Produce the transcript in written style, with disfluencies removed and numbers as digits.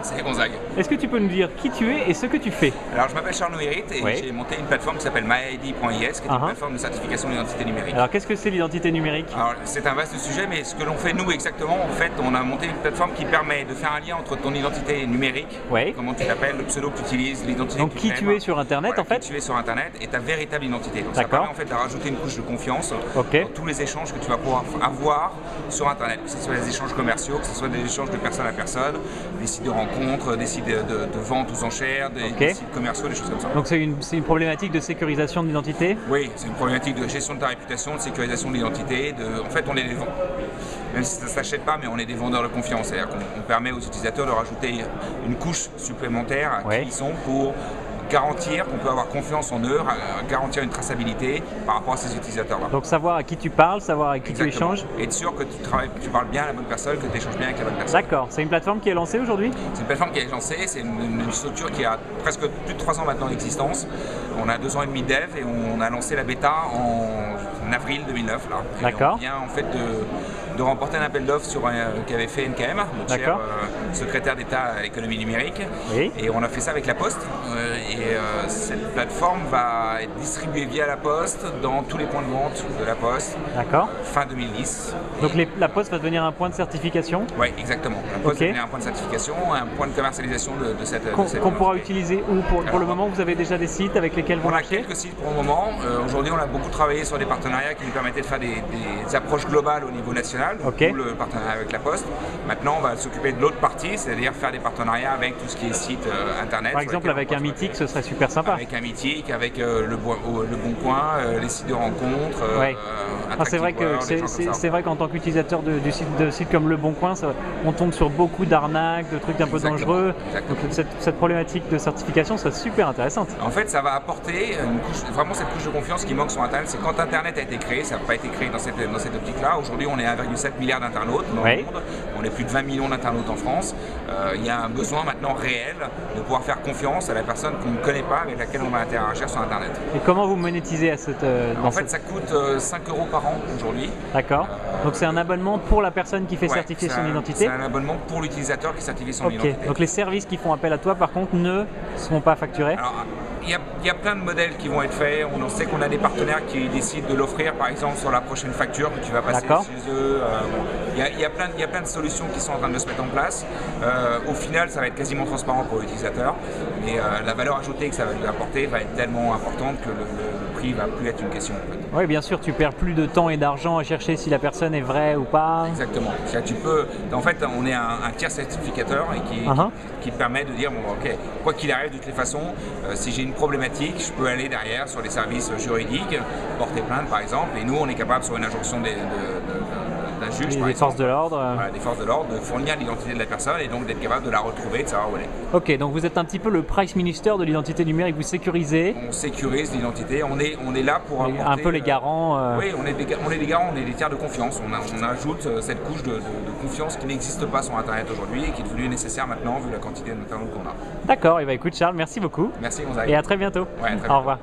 C'est Gonzague. Est-ce que tu peux nous dire qui tu es et ce que tu fais? Alors je m'appelle Charles Noérit et Oui. j'ai monté une plateforme qui s'appelle myid.is, qui est une plateforme de certification d'identité numérique. Alors qu'est-ce que c'est l'identité numérique? Alors c'est un vaste sujet, mais ce que l'on fait nous exactement, en fait, on a monté une plateforme qui permet de faire un lien entre ton identité numérique, Oui. comment tu t'appelles, le pseudo que tu utilises, l'identité Donc que qui aimes, tu es sur Internet, voilà, en fait? qui tu es sur Internet et ta véritable identité. Donc ça D'accord. permet en fait de rajouter une couche de confiance Ok. dans tous les échanges que tu vas pouvoir avoir sur Internet, que ce soit des échanges commerciaux, que ce soit des échanges de personne à personne, des sites de rencontres, des sites de vente aux enchères, des sites commerciaux, des choses comme ça. Donc c'est une problématique de sécurisation de l'identité? Oui, c'est une problématique de gestion de ta réputation, de sécurisation de l'identité. En fait, on est des vendeurs, même si ça ne s'achète pas, mais on est des vendeurs de confiance. C'est-à-dire qu'on permet aux utilisateurs de rajouter une couche supplémentaire à qui ils sont pour garantir qu'on peut avoir confiance en eux, garantir une traçabilité par rapport à ces utilisateurs-là. Donc savoir à qui tu parles, savoir avec qui tu échanges. Et être sûr que tu parles bien à la bonne personne, que tu échanges bien avec la bonne personne. D'accord, c'est une plateforme qui est lancée aujourd'hui? C'est une plateforme qui est lancée, c'est une structure qui a presque plus de 3 ans maintenant d'existence. On a 2 ans et demi de dev et on a lancé la bêta en avril 2009. D'accord. On vient en fait de remporter un appel d'offres qu'avait fait NKM, notre cher secrétaire d'État à l'économie numérique. Oui. Et on a fait ça avec la Poste. Cette plateforme va être distribuée via la Poste dans tous les points de vente de la Poste. D'accord. Fin 2010. Donc la Poste va devenir un point de certification? Oui, exactement. La Poste va devenir un point de certification, un point de commercialisation de cette qu'on pourra utiliser où pour le moment, vous avez déjà des sites avec lesquels vous marchez? On a quelques sites pour le moment. Aujourd'hui, on a beaucoup travaillé sur des partenariats qui nous permettaient de faire des approches globales au niveau national, donc le partenariat avec la Poste. Maintenant, on va s'occuper de l'autre partie, c'est-à-dire faire des partenariats avec tout ce qui est site internet. Par exemple, avec un Mythique, ce serait super sympa. Avec un Mythique, avec le Bon Coin, les sites de rencontres. C'est vrai que c'est vrai qu'en tant qu'utilisateur de sites comme Le Bon Coin, on tombe sur beaucoup d'arnaques, de trucs un peu dangereux. Donc cette problématique de certification serait super intéressante. En fait, ça va apporter vraiment cette couche de confiance qui manque sur Internet. C'est quand Internet a été créé, ça n'a pas été créé dans cette optique-là. Aujourd'hui, on est 1,7 milliard d'internautes dans le monde. On est plus de 20 millions d'internautes en France. Il y a un besoin maintenant réel de pouvoir faire confiance à la personne qu'on ne connaît pas, avec laquelle on va interagir sur Internet. Et comment vous monétisez à cette... En fait, ça coûte 5 € par an aujourd'hui. D'accord. Donc c'est un abonnement pour la personne qui fait certifier son identité? C'est un abonnement pour l'utilisateur qui certifie son identité. Donc les services qui font appel à toi, par contre, ne seront pas facturés? Alors, il y a plein de modèles qui vont être faits. On sait qu'on a des partenaires qui décident de l'offrir, par exemple, sur la prochaine facture que tu vas passer chez eux. Il y a plein de solutions qui sont en train de se mettre en place. Au final, ça va être quasiment transparent pour l'utilisateur. Mais la valeur ajoutée que ça va lui apporter va être tellement importante que le prix va plus être une question. En fait. Oui, bien sûr, tu perds plus de temps et d'argent à chercher si la personne est vraie ou pas. Exactement. En fait, on est un tiers certificateur et qui permet de dire, bon, ok, quoi qu'il arrive, de toutes les façons, si j'ai une problématique, je peux aller derrière sur les services juridiques, porter plainte par exemple, et nous on est capable sur une injonction d'un juge, des forces de l'ordre. Voilà, des forces de l'ordre, de fournir l'identité de la personne et donc d'être capable de la retrouver, de savoir où elle est. Ok, donc vous êtes un petit peu le Price Minister de l'identité numérique, vous sécurisez. On sécurise l'identité, on est là pour apporter, un peu les garants. Oui, on est des garants, on est des tiers de confiance. On ajoute cette couche de confiance qui n'existe pas sur Internet aujourd'hui et qui est devenue nécessaire maintenant vu la quantité de matériaux qu'on a. D'accord, et écoute Charles, merci beaucoup. Merci Gonzague. Et à très bientôt. Ouais, à très bientôt. Au revoir.